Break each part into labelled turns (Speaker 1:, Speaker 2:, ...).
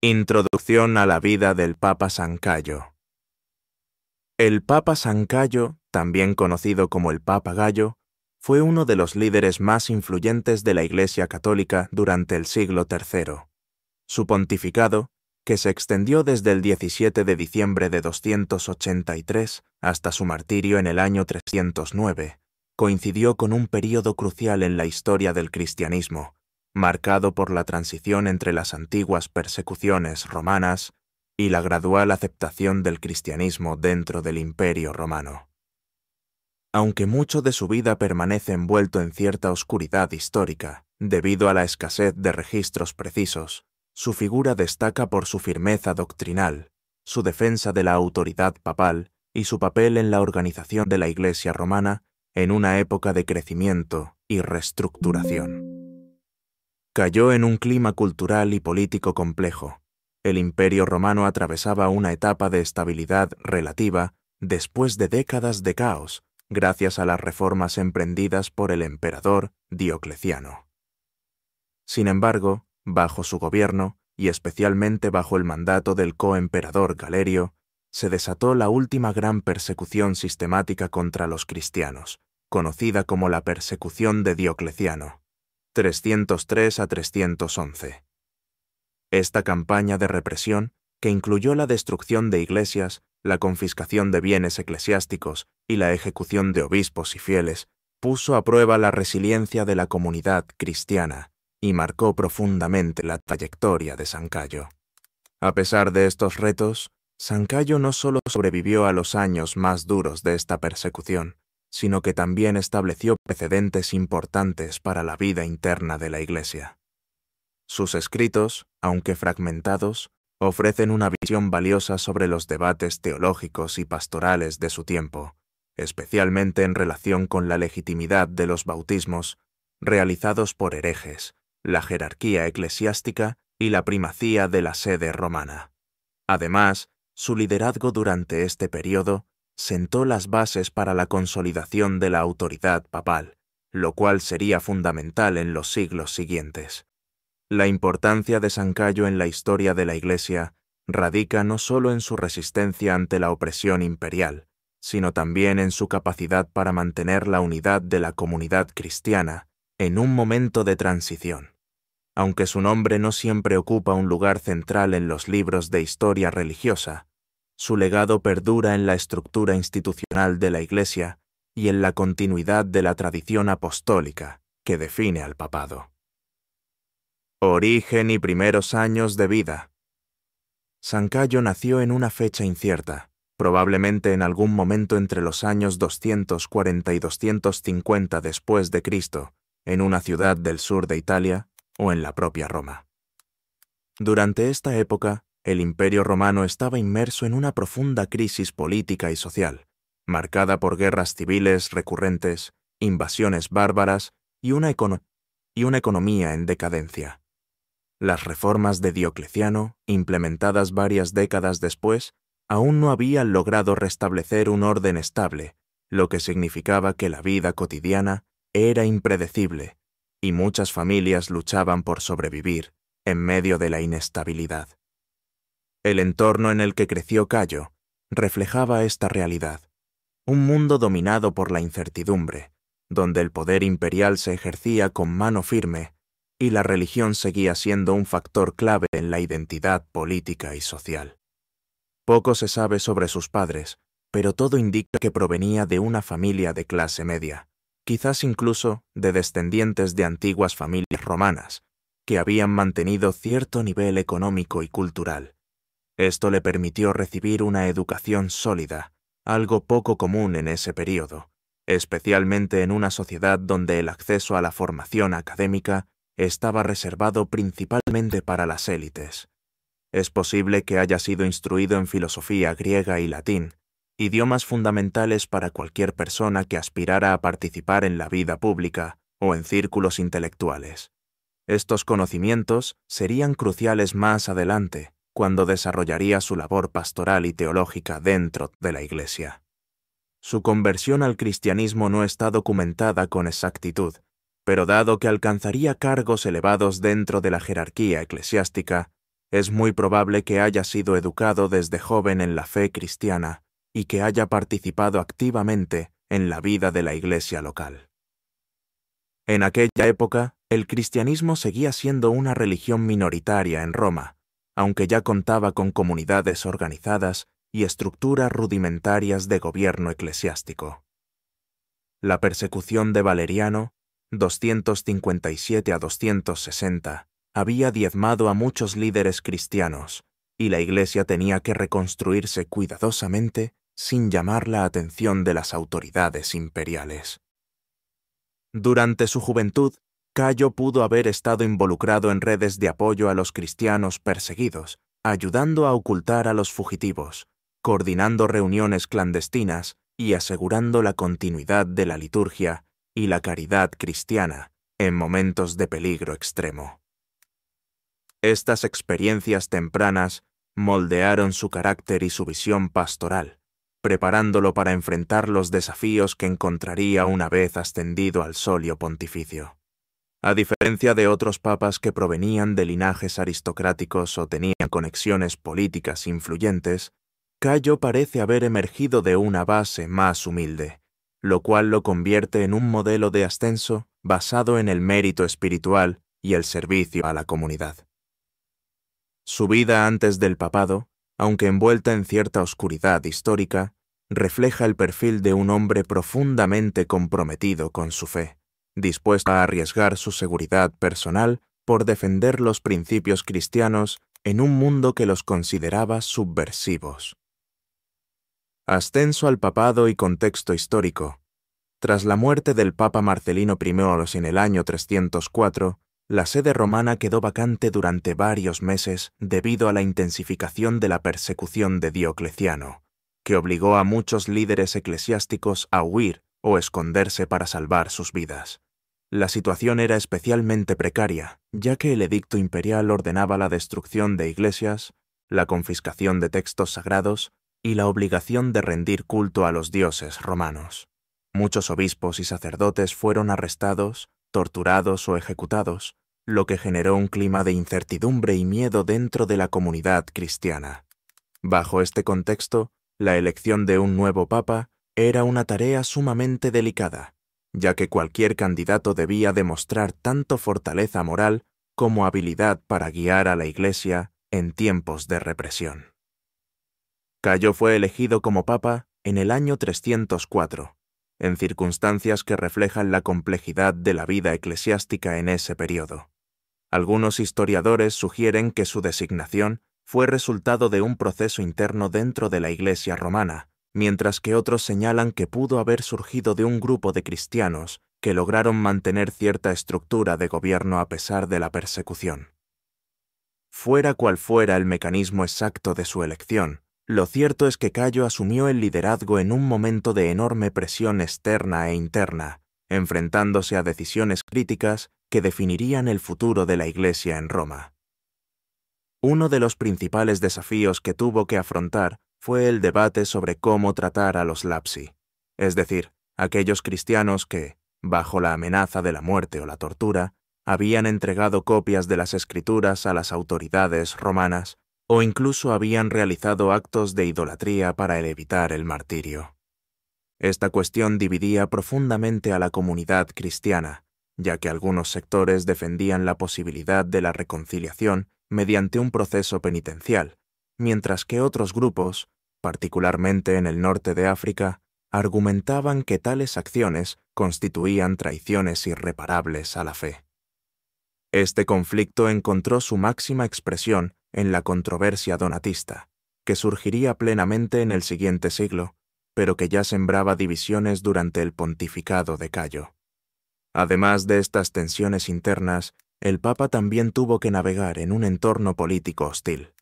Speaker 1: Introducción a la vida del Papa San Cayo. El Papa San Cayo, también conocido como el Papa Gayo, fue uno de los líderes más influyentes de la Iglesia Católica durante el siglo III. Su pontificado, que se extendió desde el 17 de diciembre de 283 hasta su martirio en el año 309, coincidió con un período crucial en la historia del cristianismo, marcado por la transición entre las antiguas persecuciones romanas y la gradual aceptación del cristianismo dentro del Imperio Romano. Aunque mucho de su vida permanece envuelto en cierta oscuridad histórica, debido a la escasez de registros precisos, su figura destaca por su firmeza doctrinal, su defensa de la autoridad papal y su papel en la organización de la Iglesia romana en una época de crecimiento y reestructuración. Cayó en un clima cultural y político complejo. El Imperio Romano atravesaba una etapa de estabilidad relativa después de décadas de caos, gracias a las reformas emprendidas por el emperador Diocleciano. Sin embargo, bajo su gobierno, y especialmente bajo el mandato del coemperador Galerio, se desató la última gran persecución sistemática contra los cristianos, conocida como la persecución de Diocleciano, 303 a 311. Esta campaña de represión, que incluyó la destrucción de iglesias, la confiscación de bienes eclesiásticos y la ejecución de obispos y fieles, puso a prueba la resiliencia de la comunidad cristiana y marcó profundamente la trayectoria de San Cayo. A pesar de estos retos, San Cayo no solo sobrevivió a los años más duros de esta persecución, sino que también estableció precedentes importantes para la vida interna de la Iglesia. Sus escritos, aunque fragmentados, ofrecen una visión valiosa sobre los debates teológicos y pastorales de su tiempo, especialmente en relación con la legitimidad de los bautismos realizados por herejes, la jerarquía eclesiástica y la primacía de la sede romana. Además, su liderazgo durante este periodo sentó las bases para la consolidación de la autoridad papal, lo cual sería fundamental en los siglos siguientes. La importancia de San Cayo en la historia de la Iglesia radica no solo en su resistencia ante la opresión imperial, sino también en su capacidad para mantener la unidad de la comunidad cristiana en un momento de transición. Aunque su nombre no siempre ocupa un lugar central en los libros de historia religiosa, su legado perdura en la estructura institucional de la Iglesia y en la continuidad de la tradición apostólica que define al papado. Origen y primeros años de vida. San Cayo nació en una fecha incierta, probablemente en algún momento entre los años 240 y 250 después de Cristo, en una ciudad del sur de Italia o en la propia Roma. Durante esta época, el Imperio Romano estaba inmerso en una profunda crisis política y social, marcada por guerras civiles recurrentes, invasiones bárbaras y una economía en decadencia. Las reformas de Diocleciano, implementadas varias décadas después, aún no habían logrado restablecer un orden estable, lo que significaba que la vida cotidiana era impredecible y muchas familias luchaban por sobrevivir en medio de la inestabilidad. El entorno en el que creció Cayo reflejaba esta realidad, un mundo dominado por la incertidumbre, donde el poder imperial se ejercía con mano firme y la religión seguía siendo un factor clave en la identidad política y social. Poco se sabe sobre sus padres, pero todo indica que provenía de una familia de clase media, quizás incluso de descendientes de antiguas familias romanas, que habían mantenido cierto nivel económico y cultural. Esto le permitió recibir una educación sólida, algo poco común en ese período, especialmente en una sociedad donde el acceso a la formación académica estaba reservado principalmente para las élites. Es posible que haya sido instruido en filosofía griega y latín, idiomas fundamentales para cualquier persona que aspirara a participar en la vida pública o en círculos intelectuales. Estos conocimientos serían cruciales más adelante, cuando desarrollaría su labor pastoral y teológica dentro de la Iglesia. Su conversión al cristianismo no está documentada con exactitud, pero dado que alcanzaría cargos elevados dentro de la jerarquía eclesiástica, Es muy probable que haya sido educado desde joven en la fe cristiana y que haya participado activamente en la vida de la iglesia local. En aquella época, el cristianismo seguía siendo una religión minoritaria en Roma, aunque ya contaba con comunidades organizadas y estructuras rudimentarias de gobierno eclesiástico. La persecución de Valeriano, 257 a 260, había diezmado a muchos líderes cristianos, y la Iglesia tenía que reconstruirse cuidadosamente sin llamar la atención de las autoridades imperiales. Durante su juventud, Cayo pudo haber estado involucrado en redes de apoyo a los cristianos perseguidos, ayudando a ocultar a los fugitivos, coordinando reuniones clandestinas y asegurando la continuidad de la liturgia y la caridad cristiana en momentos de peligro extremo. Estas experiencias tempranas moldearon su carácter y su visión pastoral, preparándolo para enfrentar los desafíos que encontraría una vez ascendido al solio pontificio. A diferencia de otros papas que provenían de linajes aristocráticos o tenían conexiones políticas influyentes, Cayo parece haber emergido de una base más humilde, lo cual lo convierte en un modelo de ascenso basado en el mérito espiritual y el servicio a la comunidad. Su vida antes del papado, aunque envuelta en cierta oscuridad histórica, refleja el perfil de un hombre profundamente comprometido con su fe, dispuesto a arriesgar su seguridad personal por defender los principios cristianos en un mundo que los consideraba subversivos. Ascenso al papado y contexto histórico. Tras la muerte del Papa Marcelino I en el año 304, la sede romana quedó vacante durante varios meses debido a la intensificación de la persecución de Diocleciano, que obligó a muchos líderes eclesiásticos a huir o esconderse para salvar sus vidas. La situación era especialmente precaria, ya que el edicto imperial ordenaba la destrucción de iglesias, la confiscación de textos sagrados y la obligación de rendir culto a los dioses romanos. Muchos obispos y sacerdotes fueron arrestados, torturados o ejecutados, lo que generó un clima de incertidumbre y miedo dentro de la comunidad cristiana. Bajo este contexto, la elección de un nuevo papa era una tarea sumamente delicada, ya que cualquier candidato debía demostrar tanto fortaleza moral como habilidad para guiar a la Iglesia en tiempos de represión. Cayo fue elegido como papa en el año 304, en circunstancias que reflejan la complejidad de la vida eclesiástica en ese periodo. Algunos historiadores sugieren que su designación fue resultado de un proceso interno dentro de la Iglesia romana, mientras que otros señalan que pudo haber surgido de un grupo de cristianos que lograron mantener cierta estructura de gobierno a pesar de la persecución. Fuera cual fuera el mecanismo exacto de su elección, lo cierto es que Cayo asumió el liderazgo en un momento de enorme presión externa e interna, enfrentándose a decisiones críticas que definirían el futuro de la Iglesia en Roma. Uno de los principales desafíos que tuvo que afrontar fue el debate sobre cómo tratar a los lapsi, es decir, aquellos cristianos que, bajo la amenaza de la muerte o la tortura, habían entregado copias de las Escrituras a las autoridades romanas o incluso habían realizado actos de idolatría para evitar el martirio. Esta cuestión dividía profundamente a la comunidad cristiana, ya que algunos sectores defendían la posibilidad de la reconciliación mediante un proceso penitencial, mientras que otros grupos, particularmente en el norte de África, argumentaban que tales acciones constituían traiciones irreparables a la fe. Este conflicto encontró su máxima expresión en la controversia donatista, que surgiría plenamente en el siguiente siglo, pero que ya sembraba divisiones durante el pontificado de Cayo. Además de estas tensiones internas, el Papa también tuvo que navegar en un entorno político hostil.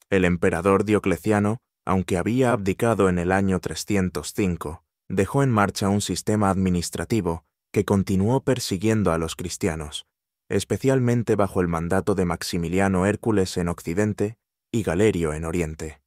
Speaker 1: El emperador Diocleciano, aunque había abdicado en el año 305, dejó en marcha un sistema administrativo que continuó persiguiendo a los cristianos, especialmente bajo el mandato de Maximiliano Hércules en Occidente y Galerio en Oriente.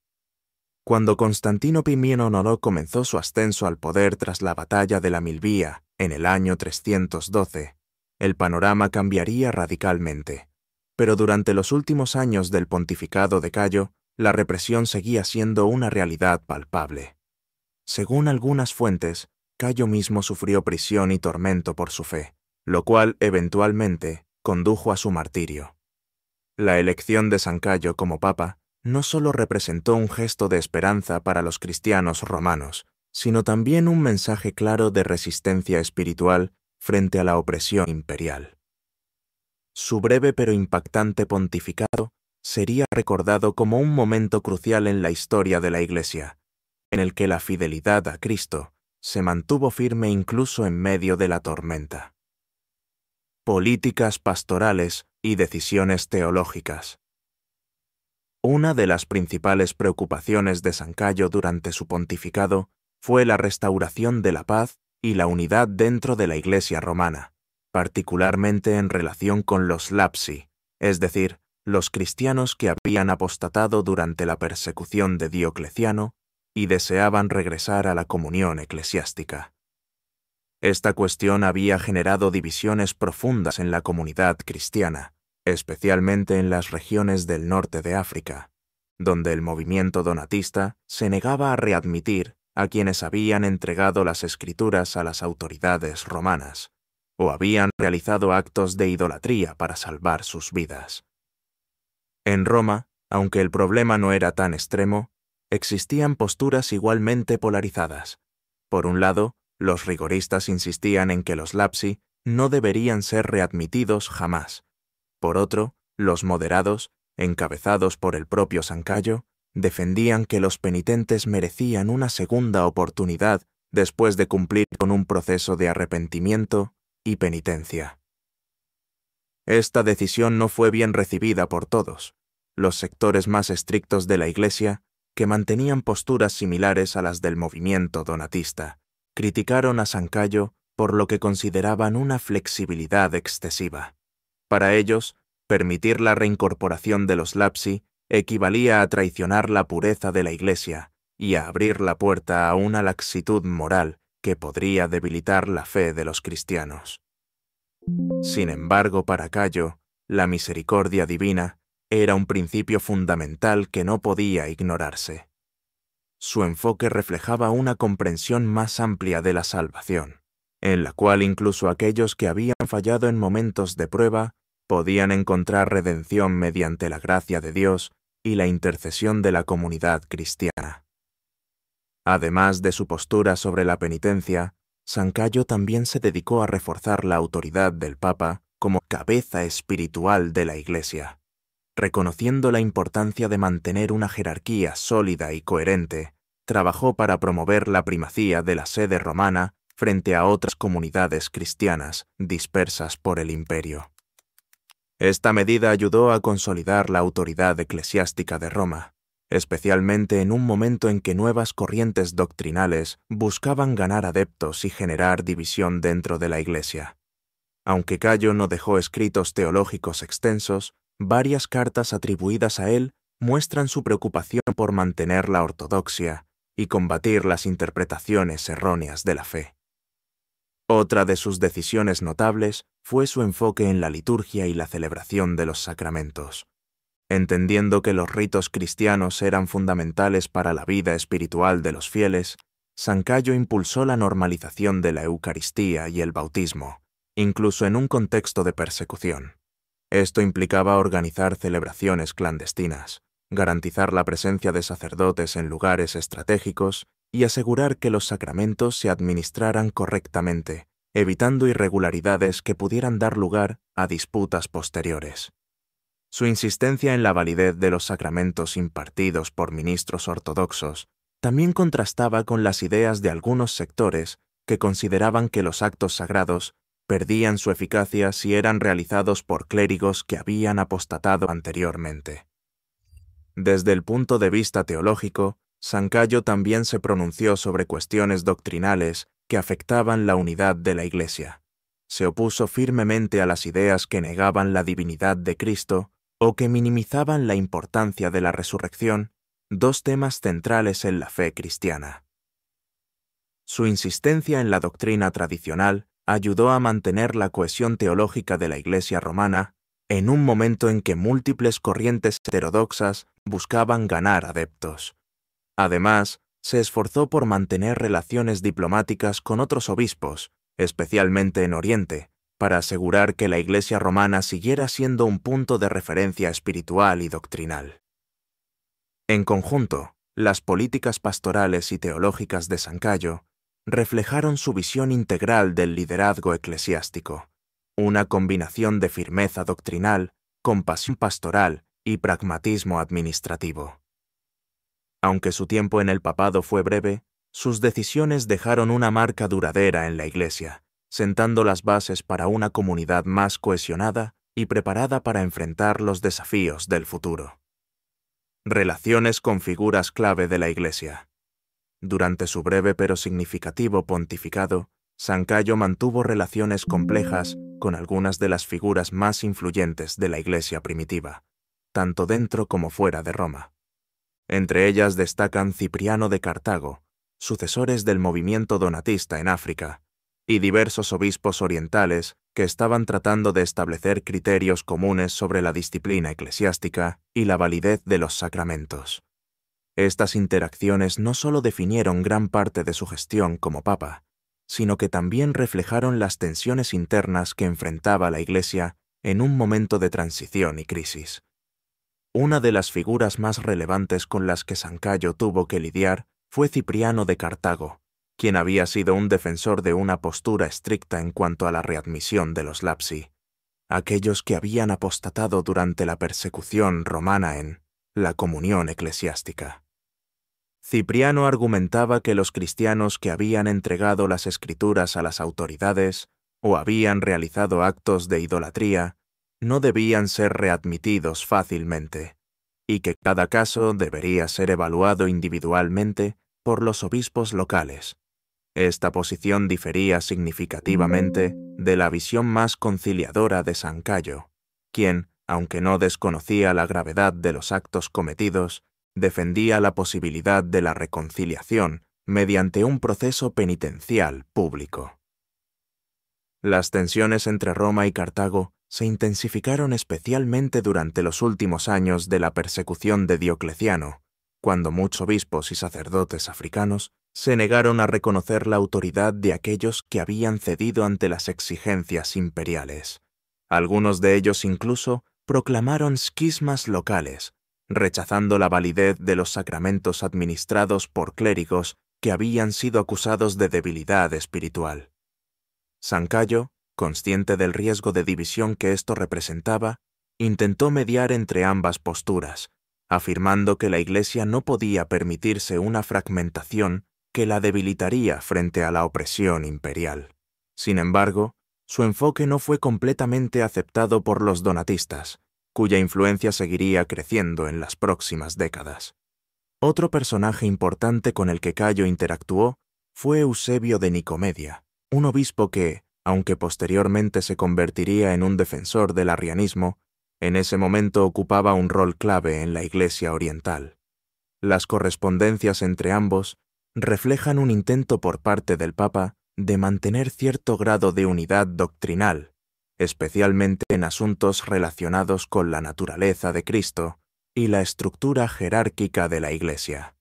Speaker 1: Cuando Constantino I comenzó su ascenso al poder tras la batalla de la Milvía en el año 312, el panorama cambiaría radicalmente. Pero durante los últimos años del pontificado de Cayo, la represión seguía siendo una realidad palpable. Según algunas fuentes, Cayo mismo sufrió prisión y tormento por su fe, lo cual eventualmente condujo a su martirio. La elección de San Cayo como papa no solo representó un gesto de esperanza para los cristianos romanos, sino también un mensaje claro de resistencia espiritual frente a la opresión imperial. Su breve pero impactante pontificado sería recordado como un momento crucial en la historia de la Iglesia, en el que la fidelidad a Cristo se mantuvo firme incluso en medio de la tormenta. Políticas pastorales y decisiones teológicas. Una de las principales preocupaciones de San Cayo durante su pontificado fue la restauración de la paz y la unidad dentro de la Iglesia romana, particularmente en relación con los lapsi, es decir, los cristianos que habían apostatado durante la persecución de Diocleciano y deseaban regresar a la comunión eclesiástica. Esta cuestión había generado divisiones profundas en la comunidad cristiana, especialmente en las regiones del norte de África, donde el movimiento donatista se negaba a readmitir a quienes habían entregado las escrituras a las autoridades romanas, o habían realizado actos de idolatría para salvar sus vidas. En Roma, aunque el problema no era tan extremo, existían posturas igualmente polarizadas. Por un lado, los rigoristas insistían en que los lapsi no deberían ser readmitidos jamás. Por otro, los moderados, encabezados por el propio San Cayo, defendían que los penitentes merecían una segunda oportunidad después de cumplir con un proceso de arrepentimiento y penitencia. Esta decisión no fue bien recibida por todos. Los sectores más estrictos de la Iglesia, que mantenían posturas similares a las del movimiento donatista, criticaron a San Cayo por lo que consideraban una flexibilidad excesiva. Para ellos, permitir la reincorporación de los lapsi equivalía a traicionar la pureza de la Iglesia y a abrir la puerta a una laxitud moral que podría debilitar la fe de los cristianos. Sin embargo, para Cayo, la misericordia divina era un principio fundamental que no podía ignorarse. Su enfoque reflejaba una comprensión más amplia de la salvación, en la cual incluso aquellos que habían fallado en momentos de prueba podían encontrar redención mediante la gracia de Dios y la intercesión de la comunidad cristiana. Además de su postura sobre la penitencia, San Cayo también se dedicó a reforzar la autoridad del Papa como cabeza espiritual de la Iglesia, reconociendo la importancia de mantener una jerarquía sólida y coherente. Trabajó para promover la primacía de la sede romana frente a otras comunidades cristianas dispersas por el imperio. Esta medida ayudó a consolidar la autoridad eclesiástica de Roma, especialmente en un momento en que nuevas corrientes doctrinales buscaban ganar adeptos y generar división dentro de la Iglesia. Aunque Cayo no dejó escritos teológicos extensos, varias cartas atribuidas a él muestran su preocupación por mantener la ortodoxia y combatir las interpretaciones erróneas de la fe. Otra de sus decisiones notables fue su enfoque en la liturgia y la celebración de los sacramentos. Entendiendo que los ritos cristianos eran fundamentales para la vida espiritual de los fieles, San Cayo impulsó la normalización de la Eucaristía y el bautismo, incluso en un contexto de persecución. Esto implicaba organizar celebraciones clandestinas, garantizar la presencia de sacerdotes en lugares estratégicos y asegurar que los sacramentos se administraran correctamente, evitando irregularidades que pudieran dar lugar a disputas posteriores. Su insistencia en la validez de los sacramentos impartidos por ministros ortodoxos también contrastaba con las ideas de algunos sectores que consideraban que los actos sagrados perdían su eficacia si eran realizados por clérigos que habían apostatado anteriormente. Desde el punto de vista teológico, San Cayo también se pronunció sobre cuestiones doctrinales que afectaban la unidad de la Iglesia. Se opuso firmemente a las ideas que negaban la divinidad de Cristo o que minimizaban la importancia de la resurrección, dos temas centrales en la fe cristiana. Su insistencia en la doctrina tradicional ayudó a mantener la cohesión teológica de la Iglesia romana en un momento en que múltiples corrientes heterodoxas buscaban ganar adeptos. Además, se esforzó por mantener relaciones diplomáticas con otros obispos, especialmente en Oriente, para asegurar que la Iglesia romana siguiera siendo un punto de referencia espiritual y doctrinal. En conjunto, las políticas pastorales y teológicas de Sancayo reflejaron su visión integral del liderazgo eclesiástico, una combinación de firmeza doctrinal, compasión pastoral y pragmatismo administrativo. Aunque su tiempo en el papado fue breve, sus decisiones dejaron una marca duradera en la Iglesia, sentando las bases para una comunidad más cohesionada y preparada para enfrentar los desafíos del futuro. Relaciones con figuras clave de la Iglesia. Durante su breve pero significativo pontificado, Sancayo mantuvo relaciones complejas con algunas de las figuras más influyentes de la Iglesia primitiva, tanto dentro como fuera de Roma. Entre ellas destacan Cipriano de Cartago, sucesores del movimiento donatista en África, y diversos obispos orientales que estaban tratando de establecer criterios comunes sobre la disciplina eclesiástica y la validez de los sacramentos. Estas interacciones no solo definieron gran parte de su gestión como papa, sino que también reflejaron las tensiones internas que enfrentaba la Iglesia en un momento de transición y crisis. Una de las figuras más relevantes con las que Sancayo tuvo que lidiar fue Cipriano de Cartago, quien había sido un defensor de una postura estricta en cuanto a la readmisión de los lapsi, aquellos que habían apostatado durante la persecución romana en la comunión eclesiástica. Cipriano argumentaba que los cristianos que habían entregado las escrituras a las autoridades o habían realizado actos de idolatría no debían ser readmitidos fácilmente, y que cada caso debería ser evaluado individualmente por los obispos locales. Esta posición difería significativamente de la visión más conciliadora de Sancayo, quien, aunque no desconocía la gravedad de los actos cometidos, defendía la posibilidad de la reconciliación mediante un proceso penitencial público. Las tensiones entre Roma y Cartago se intensificaron especialmente durante los últimos años de la persecución de Diocleciano, cuando muchos obispos y sacerdotes africanos se negaron a reconocer la autoridad de aquellos que habían cedido ante las exigencias imperiales. Algunos de ellos incluso proclamaron esquismas locales, rechazando la validez de los sacramentos administrados por clérigos que habían sido acusados de debilidad espiritual. Sancayo, consciente del riesgo de división que esto representaba, intentó mediar entre ambas posturas, afirmando que la Iglesia no podía permitirse una fragmentación que la debilitaría frente a la opresión imperial. Sin embargo, su enfoque no fue completamente aceptado por los donatistas, cuya influencia seguiría creciendo en las próximas décadas. Otro personaje importante con el que Cayo interactuó fue Eusebio de Nicomedia, un obispo que, aunque posteriormente se convertiría en un defensor del arrianismo, en ese momento ocupaba un rol clave en la Iglesia oriental. Las correspondencias entre ambos reflejan un intento por parte del Papa de mantener cierto grado de unidad doctrinal, especialmente en asuntos relacionados con la naturaleza de Cristo y la estructura jerárquica de la Iglesia.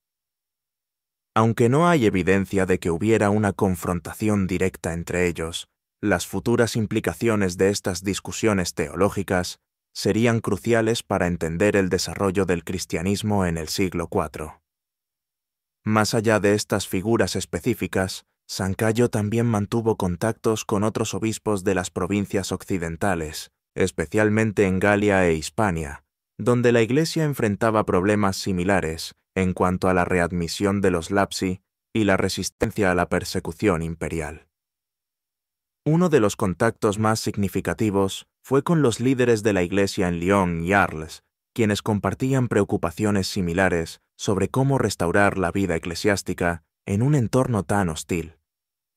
Speaker 1: Aunque no hay evidencia de que hubiera una confrontación directa entre ellos, las futuras implicaciones de estas discusiones teológicas serían cruciales para entender el desarrollo del cristianismo en el siglo IV. Más allá de estas figuras específicas, Sancayo también mantuvo contactos con otros obispos de las provincias occidentales, especialmente en Galia e Hispania, donde la Iglesia enfrentaba problemas similares en cuanto a la readmisión de los lapsi y la resistencia a la persecución imperial. Uno de los contactos más significativos fue con los líderes de la Iglesia en Lyon y Arles, quienes compartían preocupaciones similares sobre cómo restaurar la vida eclesiástica en un entorno tan hostil.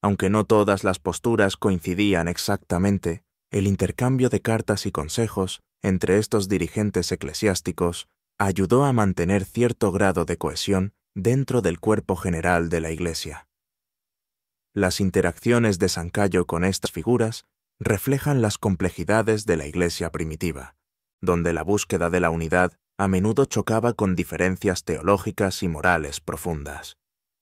Speaker 1: Aunque no todas las posturas coincidían exactamente, el intercambio de cartas y consejos entre estos dirigentes eclesiásticos ayudó a mantener cierto grado de cohesión dentro del cuerpo general de la Iglesia. Las interacciones de Sancayo con estas figuras reflejan las complejidades de la Iglesia primitiva, donde la búsqueda de la unidad a menudo chocaba con diferencias teológicas y morales profundas.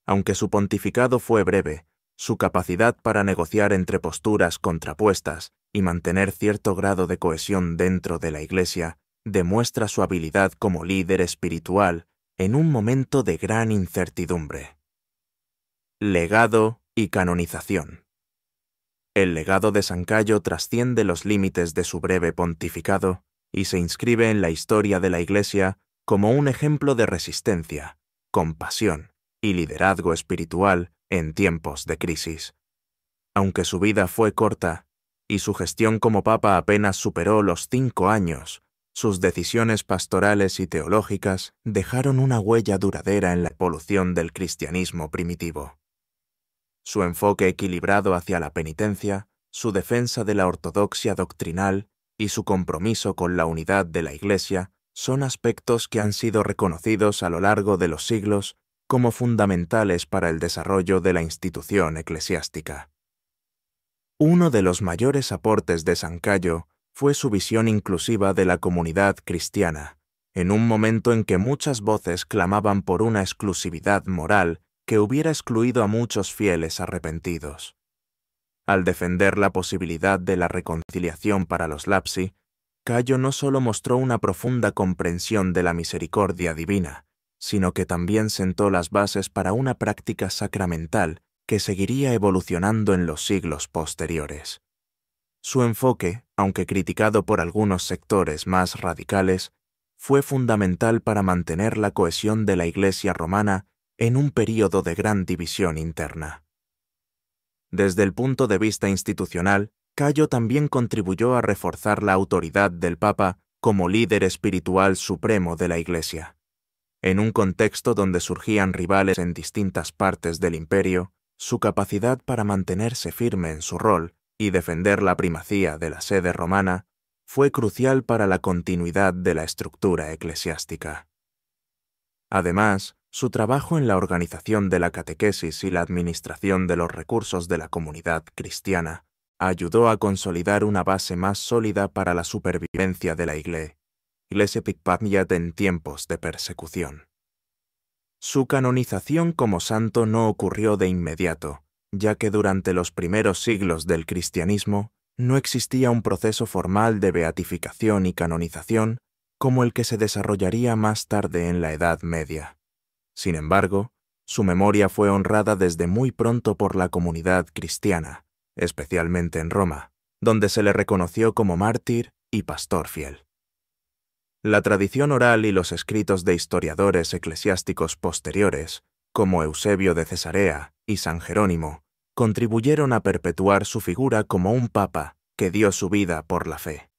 Speaker 1: Aunque su pontificado fue breve, su capacidad para negociar entre posturas contrapuestas y mantener cierto grado de cohesión dentro de la Iglesia demuestra su habilidad como líder espiritual en un momento de gran incertidumbre. Legado y canonización. El legado de San Cayo trasciende los límites de su breve pontificado y se inscribe en la historia de la Iglesia como un ejemplo de resistencia, compasión y liderazgo espiritual en tiempos de crisis. Aunque su vida fue corta y su gestión como papa apenas superó los 5 años, sus decisiones pastorales y teológicas dejaron una huella duradera en la evolución del cristianismo primitivo. Su enfoque equilibrado hacia la penitencia, su defensa de la ortodoxia doctrinal y su compromiso con la unidad de la Iglesia son aspectos que han sido reconocidos a lo largo de los siglos como fundamentales para el desarrollo de la institución eclesiástica. Uno de los mayores aportes de San Cayo fue su visión inclusiva de la comunidad cristiana, en un momento en que muchas voces clamaban por una exclusividad moral que hubiera excluido a muchos fieles arrepentidos. Al defender la posibilidad de la reconciliación para los lapsi, Cayo no solo mostró una profunda comprensión de la misericordia divina, sino que también sentó las bases para una práctica sacramental que seguiría evolucionando en los siglos posteriores. Su enfoque, aunque criticado por algunos sectores más radicales, fue fundamental para mantener la cohesión de la Iglesia romana en un período de gran división interna. Desde el punto de vista institucional, Cayo también contribuyó a reforzar la autoridad del Papa como líder espiritual supremo de la Iglesia. En un contexto donde surgían rivales en distintas partes del imperio, su capacidad para mantenerse firme en su rol y defender la primacía de la sede romana fue crucial para la continuidad de la estructura eclesiástica. Además, su trabajo en la organización de la catequesis y la administración de los recursos de la comunidad cristiana ayudó a consolidar una base más sólida para la supervivencia de la Iglesia Picpatniat en tiempos de persecución. Su canonización como santo no ocurrió de inmediato, ya que durante los primeros siglos del cristianismo no existía un proceso formal de beatificación y canonización como el que se desarrollaría más tarde en la Edad Media. Sin embargo, su memoria fue honrada desde muy pronto por la comunidad cristiana, especialmente en Roma, donde se le reconoció como mártir y pastor fiel. La tradición oral y los escritos de historiadores eclesiásticos posteriores, como Eusebio de Cesarea y San Jerónimo, contribuyeron a perpetuar su figura como un papa que dio su vida por la fe.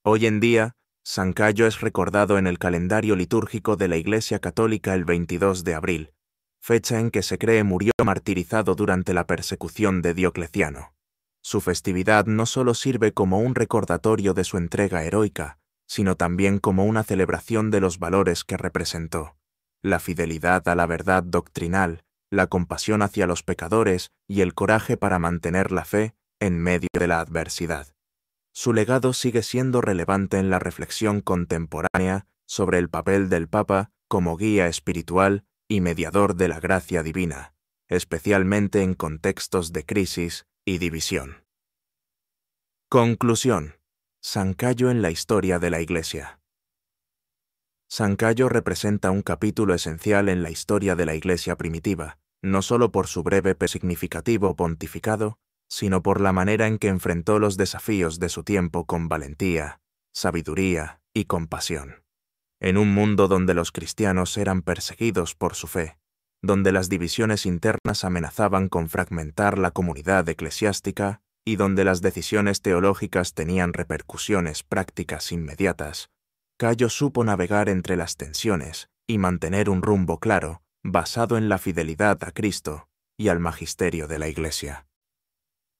Speaker 1: Hoy en día, San Cayo es recordado en el calendario litúrgico de la Iglesia Católica el 22 de abril, fecha en que se cree murió martirizado durante la persecución de Diocleciano. Su festividad no solo sirve como un recordatorio de su entrega heroica, sino también como una celebración de los valores que representó: la fidelidad a la verdad doctrinal, la compasión hacia los pecadores y el coraje para mantener la fe en medio de la adversidad. Su legado sigue siendo relevante en la reflexión contemporánea sobre el papel del Papa como guía espiritual y mediador de la gracia divina, especialmente en contextos de crisis y división. Conclusión. San Cayo en la historia de la Iglesia. San Cayo representa un capítulo esencial en la historia de la Iglesia primitiva, no solo por su breve pero significativo pontificado, sino por la manera en que enfrentó los desafíos de su tiempo con valentía, sabiduría y compasión. En un mundo donde los cristianos eran perseguidos por su fe, donde las divisiones internas amenazaban con fragmentar la comunidad eclesiástica y donde las decisiones teológicas tenían repercusiones prácticas inmediatas, Cayo supo navegar entre las tensiones y mantener un rumbo claro, basado en la fidelidad a Cristo y al magisterio de la Iglesia.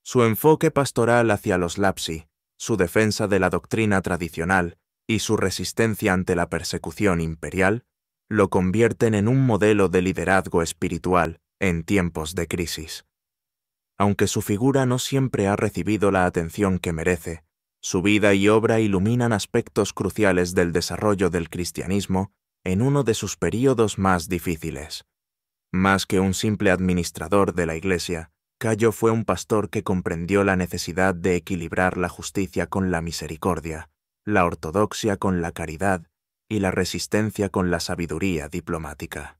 Speaker 1: Su enfoque pastoral hacia los lapsi, su defensa de la doctrina tradicional y su resistencia ante la persecución imperial lo convierten en un modelo de liderazgo espiritual en tiempos de crisis. Aunque su figura no siempre ha recibido la atención que merece, Su vida y obra iluminan aspectos cruciales del desarrollo del cristianismo en uno de sus períodos más difíciles. Más que un simple administrador de la Iglesia, Cayo fue un pastor que comprendió la necesidad de equilibrar la justicia con la misericordia, la ortodoxia con la caridad y la resistencia con la sabiduría diplomática.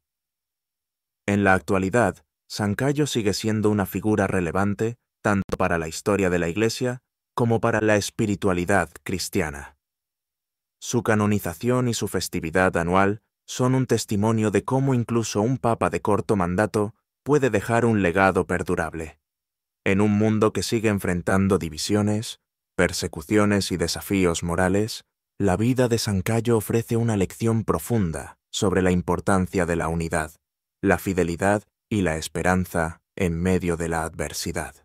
Speaker 1: En la actualidad, San Cayo sigue siendo una figura relevante tanto para la historia de la Iglesia como para la espiritualidad cristiana. Su canonización y su festividad anual son un testimonio de cómo incluso un papa de corto mandato puede dejar un legado perdurable. En un mundo que sigue enfrentando divisiones, persecuciones y desafíos morales, la vida de San Cayo ofrece una lección profunda sobre la importancia de la unidad, la fidelidad y la esperanza en medio de la adversidad.